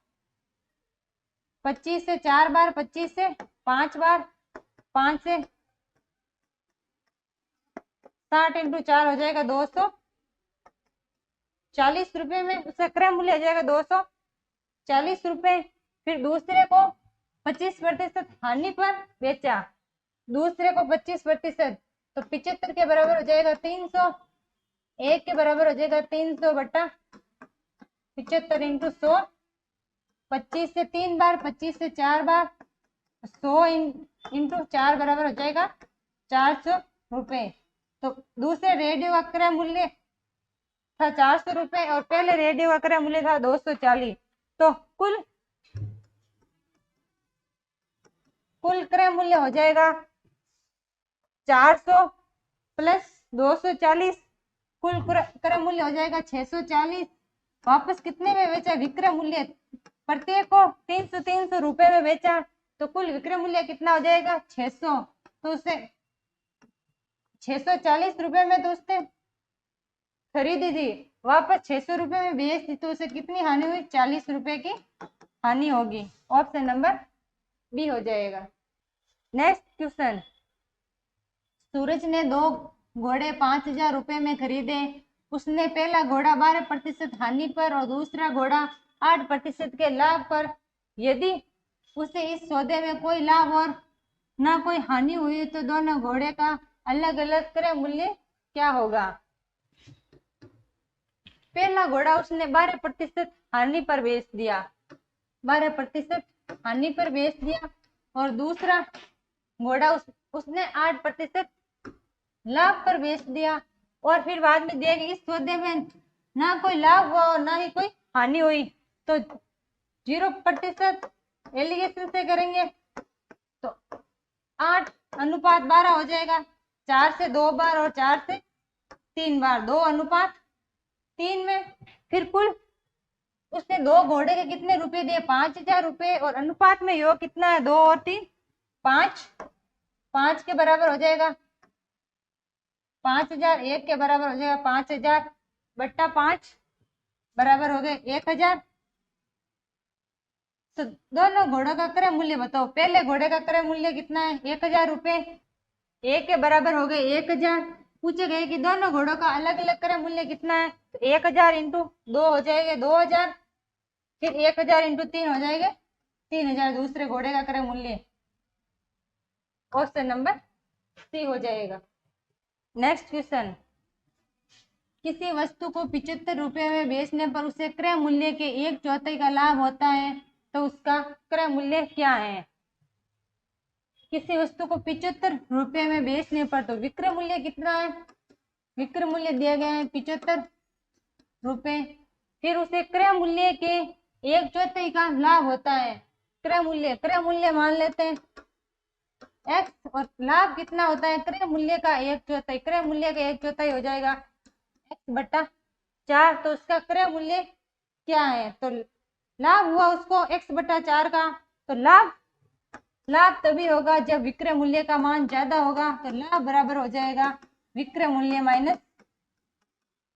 25 से 4 बार, 25 से 5 बार, 5 से 60 इंटू 4 हो जाएगा 240 रुपए में उसका क्रय मूल्य हो जाएगा 240 रुपए। फिर दूसरे को 25% हानि पर बेचा, दूसरे को 25%, तो 75 के बराबर हो जाएगा 300, एक के बराबर हो जाएगा 300 बट्टा 75 इंटू 100, 25 से 3 बार, 25 से 4 बार, 100 इंटू 4 बराबर हो जाएगा 400 रुपए। तो दूसरे रेडियो का क्रय मूल्य था 400 रुपए और पहले रेडियो का क्रय मूल्य था 240, तो कुल क्रय मूल्य हो जाएगा 400 प्लस 240, कुल क्रय मूल्य हो जाएगा 640। वापस कितने में बेचा, विक्रय मूल्य प्रत्येक को 300 रुपए में बेचा, तो कुल विक्रय मूल्य कितना हो जाएगा 600, तो उसे 640 रुपए में तो उसने खरीदी थी, वापस 600 रुपए में बेच दी, तो उसे कितनी हानि हुई, 40 रुपए की हानि होगी। ऑप्शन नंबर बी हो जाएगा। नेक्स्ट क्वेश्चन, सूरज ने दो घोड़े 5000 रुपए में खरीदे। उसने पहला घोड़ा 12% हानि पर और दूसरा घोड़ा 8% के लाभ पर। यदि उसे इस सौदे में कोई लाभ और ना कोई हानि हुई, तो दोनों घोड़े का अलग अलग क्रय मूल्य क्या होगा। पहला घोड़ा उसने 12% हानि पर बेच दिया, 12% हानि पर बेच दिया, और दूसरा घोड़ा उसने 8% लाभ पर बेच दिया, और फिर बाद में दिया कि इस सौदे में ना कोई लाभ हुआ और ना ही कोई हानि हुई, तो 0% एलिगेशन से करेंगे, तो 8:12 हो जाएगा, 4 से 2 बार और 4 से 3 बार, 2:3 में। फिर कुल उसने दो घोड़े के कितने रुपए दिए, 5000 रुपए, और अनुपात में योग कितना है, 2 और 3, 5 के बराबर हो जाएगा 5000, एक के बराबर हो जाएगा 5000 बट्टा 5 बराबर हो गए 1000। तो दोनों घोड़ों का क्रय मूल्य बताओ। पहले घोड़े का क्रय मूल्य कितना है, 1000 रुपए, एक के बराबर हो गए 1000। पूछे गए कि दोनों घोड़ों का अलग अलग क्रय मूल्य कितना है, तो 1000 इंटू 2 हो जाएगा 2000, फिर 1000 इंटू 3 हो जाएगा 3000 दूसरे घोड़े का क्रय मूल्य। ऑप्शन नंबर सी हो जाएगा। नेक्स्ट क्वेश्चन, किसी वस्तु को 75 रुपए में बेचने पर उसे क्रय मूल्य के 1/4 का लाभ होता है, तो उसका क्रय मूल्य क्या है। किसी वस्तु को 75 रुपए में बेचने पर तो विक्रय मूल्य कितना है, विक्रय मूल्य दिया गया है 75 रुपए, फिर उसे क्रय मूल्य के 1/4 का लाभ होता है। क्रय मूल्य मान लेते हैं x, और लाभ कितना होता है, क्रय मूल्य का 1/4, क्रय मूल्य का 1/4 हो जाएगा x बट्टा 4, तो उसका क्रय मूल्य क्या है, तो लाभ हुआ उसको x बट्टा 4 का, तो लाभ तभी होगा जब विक्रय मूल्य का मान ज्यादा होगा, तो लाभ बराबर हो जाएगा विक्रय मूल्य माइनस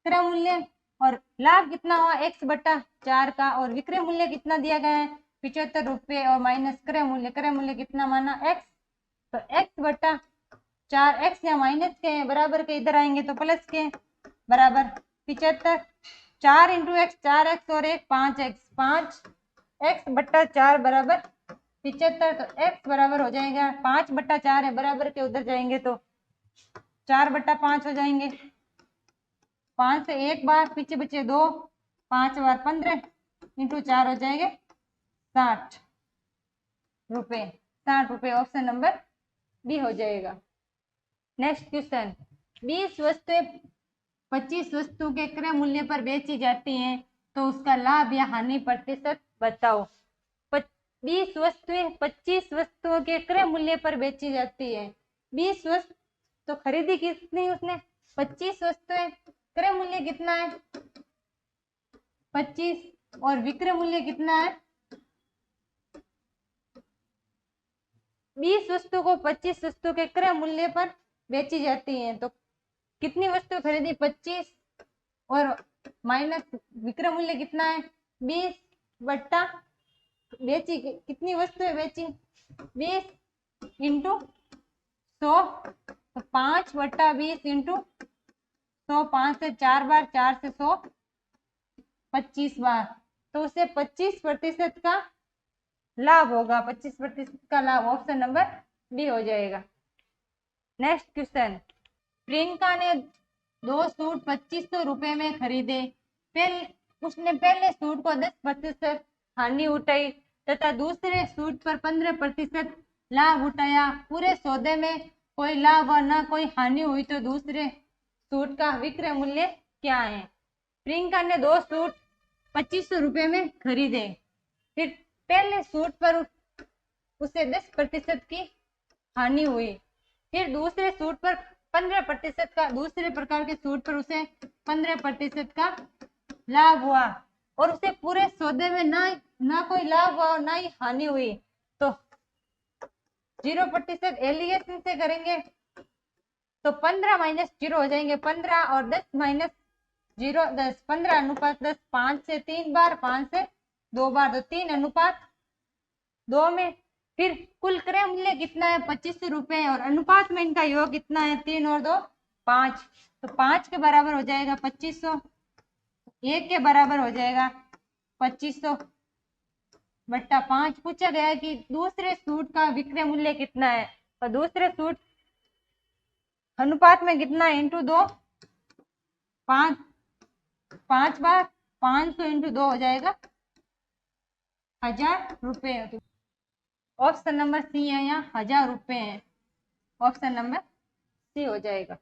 क्रय मूल्य, और लाभ कितना हुआ x बट्टा 4 का, और विक्रय मूल्य कितना दिया गया है 75 रुपए, और माइनस क्रय मूल्य कितना माना x, तो x बट्टा 4, x या माइनस के बराबर के इधर आएंगे तो प्लस के बराबर 75, 4 इंटू एक्स 4x और 1 5x, 5x बट्टा 4 बराबर 75, तो x बराबर हो जाएगा 5 बट्टा 4 है, बराबर के उधर जाएंगे तो 4 बट्टा 5 हो जाएंगे, 5 से 1 बार पीछे बचे 2, 5 बार 15 इंटू 4 हो जाएंगे 60 रुपए। 60 रुपए ऑप्शन नंबर बी हो जाएगा। नेक्स्ट क्वेश्चन, 20 वस्तुएं 25 वस्तु के क्रय मूल्य पर बेची जाती हैं तो उसका लाभ या हानि प्रतिशत बताओ। 20 वस्तुएं 25 वस्तुओं के क्रय मूल्य पर बेची जाती है। 20 वस्तु तो खरीदी कितनी उसने, 25 वस्तुएं, क्रय मूल्य कितना है 25 और विक्रय मूल्य कितना है 20 वस्तु को 25 वस्तु के क्रय मूल्य पर बेची जाती है तो कितनी वस्तु खरीदी 25 और माइनस विक्रय मूल्य कितना है 20 बट्टा बेची कितनी वस्तुएं बेची 20 इंटू 100 तो 5 बट्टा 20 इंटू 100, 5 से 4 बार, 4 से 100 25 बार, तो उसे 25% का लाभ होगा। 25% का लाभ ऑप्शन नंबर बी हो जाएगा। नेक्स्ट क्वेश्चन, प्रियंका ने 2 सूट 2500 रुपए में खरीदे। उसने पहले सूट को 10% हानि उठाई तथा दूसरे सूट पर 15% लाभ उठाया। पूरे सौदे में कोई लाभ और न कोई हानि हुई तो दूसरे सूट का विक्रय मूल्य क्या है। प्रियंका ने 2 सूट 2500 रुपए में खरीदे। फिर पहले सूट पर उसे 10% की हानि हुई। फिर दूसरे सूट पर 15% का, दूसरे प्रकार के सूट पर उसे 15% का लाभ हुआ और उसे पूरे सौदे में ना कोई लाभ हुआ और ना ही हानि हुई तो 0% एलिगेशन से करेंगे तो 15 माइनस 0 हो जाएंगे 15 और 10 माइनस 0 10, 15 अनुपात 10, 5 से 3 बार, 5 से 2 बार तो 3 अनुपात 2 में। फिर कुल क्रय मूल्य कितना है 2500 रुपए और अनुपात में इनका योग कितना है 3 और 2 5, तो 5 के बराबर हो जाएगा 2500, 1 के बराबर हो जाएगा 2500 बट्टा 5। पूछा गया कि दूसरे सूट का विक्रय मूल्य कितना है और दूसरे सूट अनुपात में कितना है इंटू 2, 5 बार 500 इंटू 2 हो जाएगा 1000 रुपए। ऑप्शन नंबर सी है, यहाँ 1000 रुपए है, ऑप्शन नंबर सी हो जाएगा।